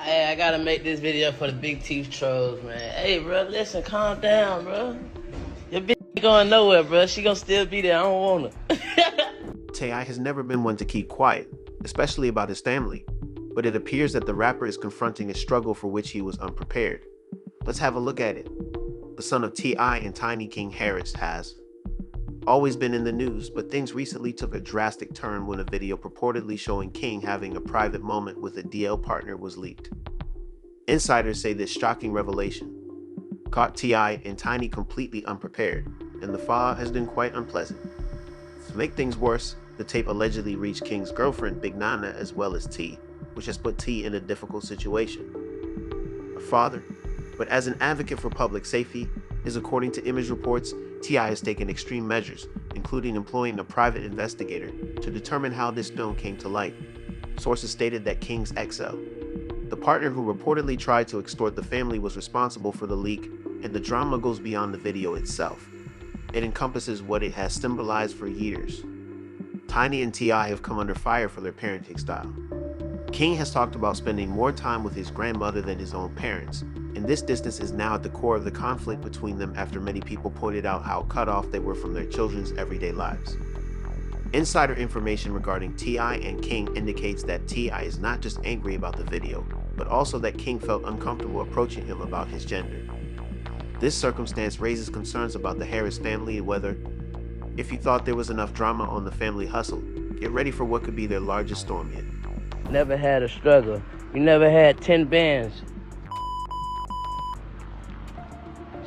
Hey, I gotta make this video for the big teeth trolls, man. Hey, bro, listen, calm down, bro. Your bitch ain't going nowhere, bro. She gonna still be there. I don't want her. T.I. has never been one to keep quiet, especially about his family, but it appears that the rapper is confronting a struggle for which he was unprepared. Let's have a look at it. The son of T.I. and Tiny King Harris has always been in the news, but things recently took a drastic turn when a video purportedly showing King having a private moment with a DL partner was leaked. Insiders say this shocking revelation caught T.I. and Tiny completely unprepared, and the fallout has been quite unpleasant. To make things worse, the tape allegedly reached King's girlfriend, Big Nana, as well as T, which has put T in a difficult situation. A father, but as an advocate for public safety, is according to image reports, T.I. has taken extreme measures, including employing a private investigator to determine how this film came to light. Sources stated that King's XL, the partner who reportedly tried to extort the family, was responsible for the leak, and the drama goes beyond the video itself. It encompasses what it has symbolized for years. Tiny and T.I. have come under fire for their parenting style. King has talked about spending more time with his grandmother than his own parents, and this distance is now at the core of the conflict between them after many people pointed out how cut off they were from their children's everyday lives. Insider information regarding T.I. and King indicates that T.I. is not just angry about the video, but also that King felt uncomfortable approaching him about his gender. This circumstance raises concerns about the Harris family and whether, if you thought there was enough drama on the family hustle, get ready for what could be their largest storm hit. Never had a struggle. We never had 10 bands.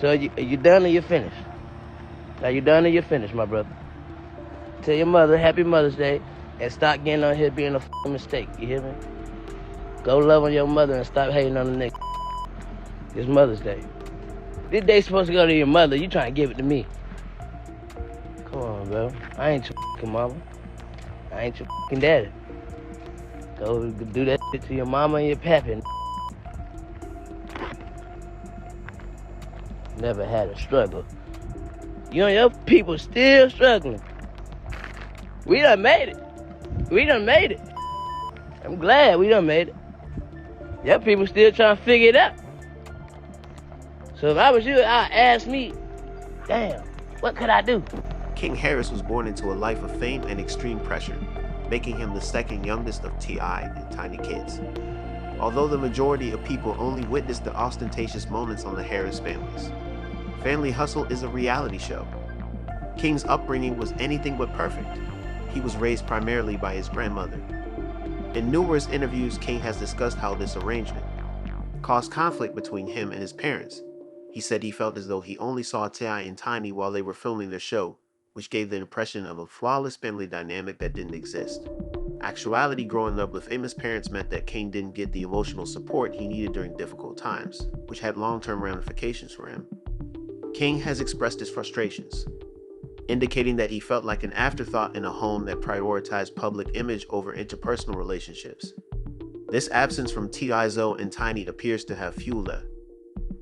So you done or you finished? Now you done or you finished, my brother? Tell your mother Happy Mother's Day and stop getting on here being a mistake. You hear me? Go love on your mother and stop hating on the nigga. It's Mother's Day. This day supposed to go to your mother. You trying to give it to me? Come on, bro. I ain't your fucking mama. I ain't your fucking daddy. Go do that shit to your mama and your pappy. Never had a struggle. You and your people still struggling. We done made it. We done made it. I'm glad we done made it. Your people still trying to figure it out. So if I was you, I'd ask me, damn, what could I do? King Harris was born into a life of fame and extreme pressure, making him the second youngest of T.I. and Tiny kids. Although the majority of people only witnessed the ostentatious moments on the Harris families, Family Hustle is a reality show. King's upbringing was anything but perfect. He was raised primarily by his grandmother. In numerous interviews, King has discussed how this arrangement caused conflict between him and his parents. He said he felt as though he only saw T.I. and Tiny while they were filming their show, which gave the impression of a flawless family dynamic that didn't exist. Actuality, growing up with famous parents meant that King didn't get the emotional support he needed during difficult times, which had long-term ramifications for him. King has expressed his frustrations, indicating that he felt like an afterthought in a home that prioritized public image over interpersonal relationships. This absence from T.I.'s and Tiny appears to have fueled that.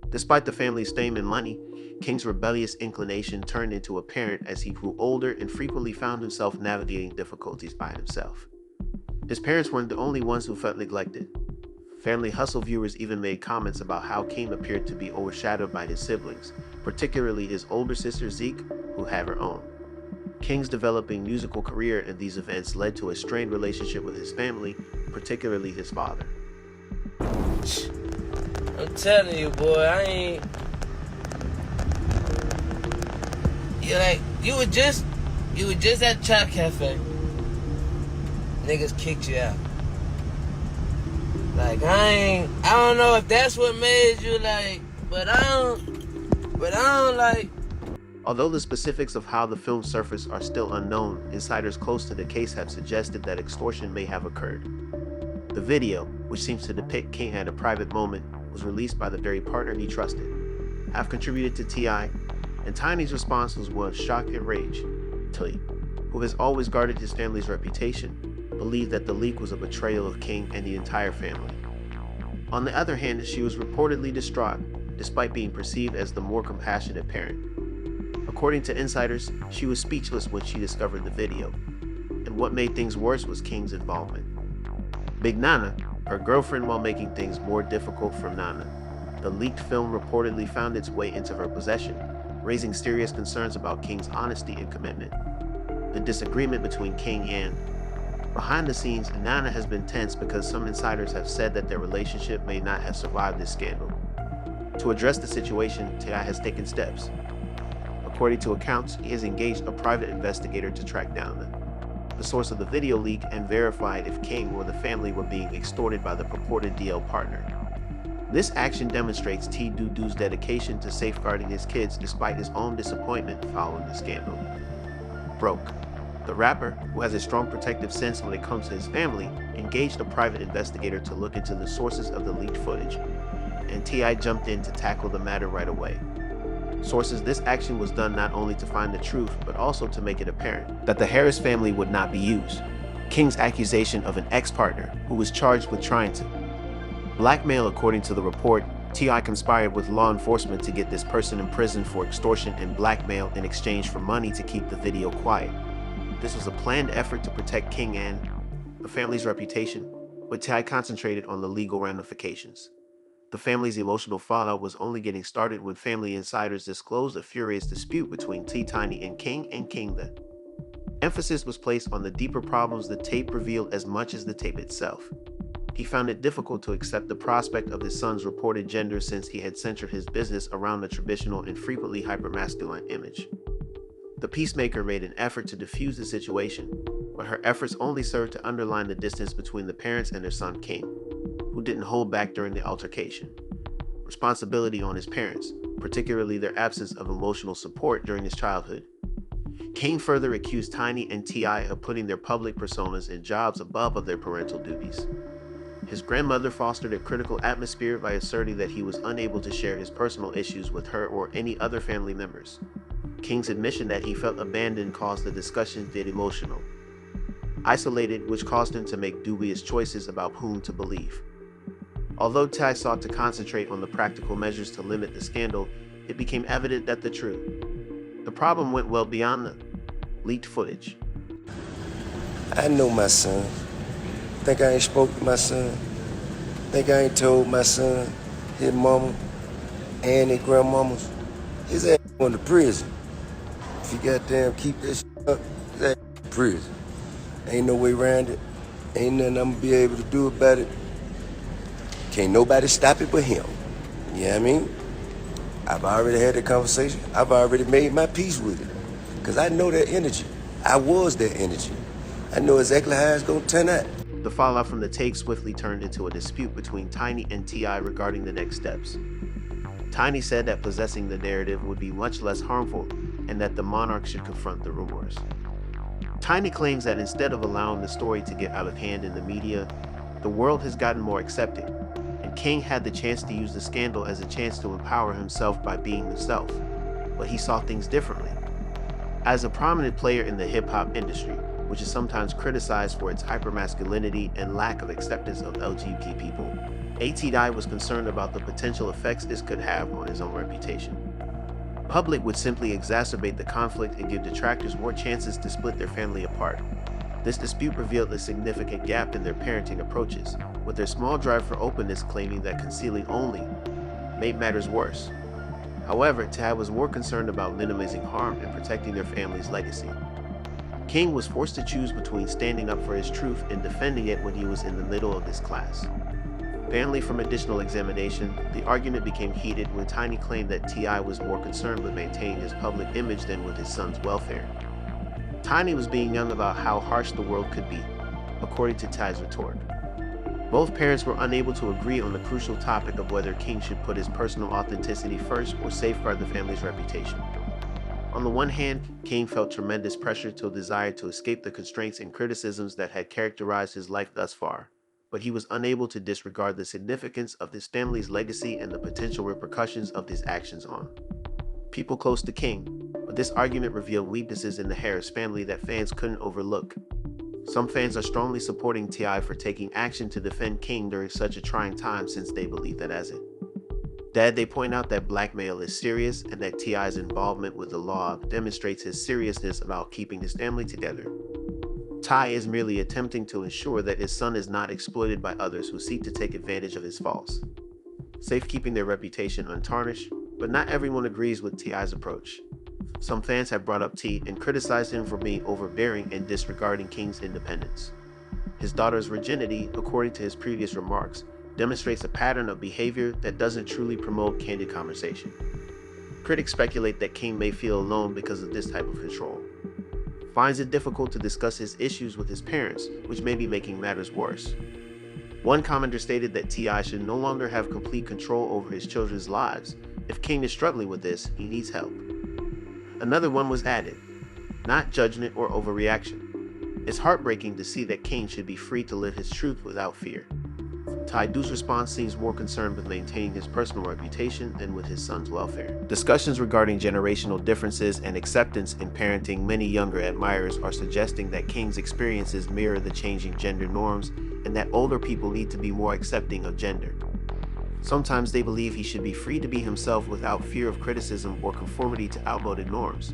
Despite the family's fame and money, King's rebellious inclination turned into apparent as he grew older and frequently found himself navigating difficulties by himself. His parents weren't the only ones who felt neglected. Family Hustle viewers even made comments about how King appeared to be overshadowed by his siblings, particularly his older sister Zeke, who had her own. King's developing musical career in these events led to a strained relationship with his family, particularly his father. I'm telling you, boy, I ain't... You were just at Chop Cafe. Niggas kicked you out. Like, I don't know if that's what made you but I don't like... Although the specifics of how the film surfaced are still unknown, insiders close to the case have suggested that extortion may have occurred. The video, which seems to depict King at a private moment, was released by the very partner he trusted, have contributed to T.I., and Tiny's response was one of shock and rage. T, who has always guarded his family's reputation, believed that the leak was a betrayal of King and the entire family. On the other hand, she was reportedly distraught, despite being perceived as the more compassionate parent. According to insiders, she was speechless when she discovered the video, and what made things worse was King's involvement. Big Nana, her girlfriend, while making things more difficult for Nana. The leaked film reportedly found its way into her possession, raising serious concerns about King's honesty and commitment. The disagreement between King and behind the scenes, Nana has been tense because some insiders have said that their relationship may not have survived this scandal. To address the situation, T.I. has taken steps. According to accounts, he has engaged a private investigator to track down the source of the video leak and verified if King or the family were being extorted by the purported DL partner. This action demonstrates T. Dudu's dedication to safeguarding his kids despite his own disappointment following the scandal. Broke. The rapper, who has a strong protective sense when it comes to his family, engaged a private investigator to look into the sources of the leaked footage, and T.I. jumped in to tackle the matter right away. Sources, this action was done not only to find the truth, but also to make it apparent that the Harris family would not be used. King's accusation of an ex-partner who was charged with trying to blackmail. According to the report, T.I. conspired with law enforcement to get this person in prison for extortion and blackmail in exchange for money to keep the video quiet. This was a planned effort to protect King and the family's reputation, but T.I. concentrated on the legal ramifications. The family's emotional fallout was only getting started when family insiders disclosed a furious dispute between T. Tiny and King the emphasis was placed on the deeper problems the tape revealed as much as the tape itself. He found it difficult to accept the prospect of his son's reported gender since he had centered his business around the traditional and frequently hypermasculine image. The peacemaker made an effort to defuse the situation, but her efforts only served to underline the distance between the parents and their son King, who didn't hold back during the altercation. Responsibility on his parents, particularly their absence of emotional support during his childhood. King further accused Tiny and T.I. of putting their public personas and jobs above of their parental duties. His grandmother fostered a critical atmosphere by asserting that he was unable to share his personal issues with her or any other family members. King's admission that he felt abandoned caused the discussions to get emotional, isolated, which caused him to make dubious choices about whom to believe. Although Ty sought to concentrate on the practical measures to limit the scandal, it became evident that the problem went well beyond the leaked footage. I know my son. Think I ain't spoke to my son? Think I ain't told my son, his mama, and his grandmamas? His ass going to prison. If he goddamn keep this shit up, his ass in prison. Ain't no way around it. Ain't nothing I'm gonna be able to do about it. Can't nobody stop it but him. You know what I mean? I've already had the conversation. I've already made my peace with it. Because I know that energy. I was that energy. I know exactly how it's gonna turn out. The fallout from the tape swiftly turned into a dispute between Tiny and T.I. regarding the next steps. Tiny said that possessing the narrative would be much less harmful and that the monarch should confront the rumors. Tiny claims that instead of allowing the story to get out of hand in the media, the world has gotten more accepting, and King had the chance to use the scandal as a chance to empower himself by being himself, but he saw things differently. As a prominent player in the hip-hop industry, which is sometimes criticized for its hypermasculinity and lack of acceptance of LGBT people, A.T.I. was concerned about the potential effects this could have on his own reputation. Public would simply exacerbate the conflict and give detractors more chances to split their family apart. This dispute revealed a significant gap in their parenting approaches, with their small drive for openness claiming that concealing only made matters worse. However, Ty was more concerned about minimizing harm and protecting their family's legacy. King was forced to choose between standing up for his truth and defending it when he was in the middle of this class. Finally, from additional examination, the argument became heated when Tiny claimed that T.I. was more concerned with maintaining his public image than with his son's welfare. Tiny was being young about how harsh the world could be, according to Ty's retort. Both parents were unable to agree on the crucial topic of whether King should put his personal authenticity first or safeguard the family's reputation. On the one hand, King felt tremendous pressure to desire to escape the constraints and criticisms that had characterized his life thus far, but he was unable to disregard the significance of his family's legacy and the potential repercussions of his actions on people close to King. But this argument revealed weaknesses in the Harris family that fans couldn't overlook. Some fans are strongly supporting T.I. for taking action to defend King during such a trying time since they believe that as it. Dad, they point out that blackmail is serious and that T.I.'s involvement with the law demonstrates his seriousness about keeping his family together. Ty is merely attempting to ensure that his son is not exploited by others who seek to take advantage of his faults, safekeeping their reputation untarnished. But not everyone agrees with T.I.'s approach. Some fans have brought up T and criticized him for being overbearing and disregarding King's independence. His daughter's virginity, according to his previous remarks, demonstrates a pattern of behavior that doesn't truly promote candid conversation. Critics speculate that King may feel alone because of this type of control. Finds it difficult to discuss his issues with his parents, which may be making matters worse. One commenter stated that T.I. should no longer have complete control over his children's lives. If King is struggling with this, he needs help. Another one was added, not judgment or overreaction. It's heartbreaking to see that King should be free to live his truth without fear. Tai-Du's response seems more concerned with maintaining his personal reputation than with his son's welfare. Discussions regarding generational differences and acceptance in parenting many younger admirers are suggesting that King's experiences mirror the changing gender norms and that older people need to be more accepting of gender. Sometimes they believe he should be free to be himself without fear of criticism or conformity to outmoded norms.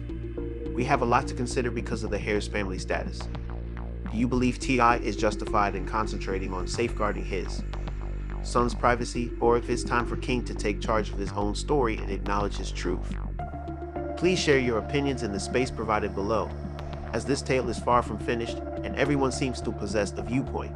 We have a lot to consider because of the Harris family status. Do you believe T.I. is justified in concentrating on safeguarding his son's privacy, or if it's time for King to take charge of his own story and acknowledge his truth? Please share your opinions in the space provided below, as this tale is far from finished and everyone seems to possess a viewpoint.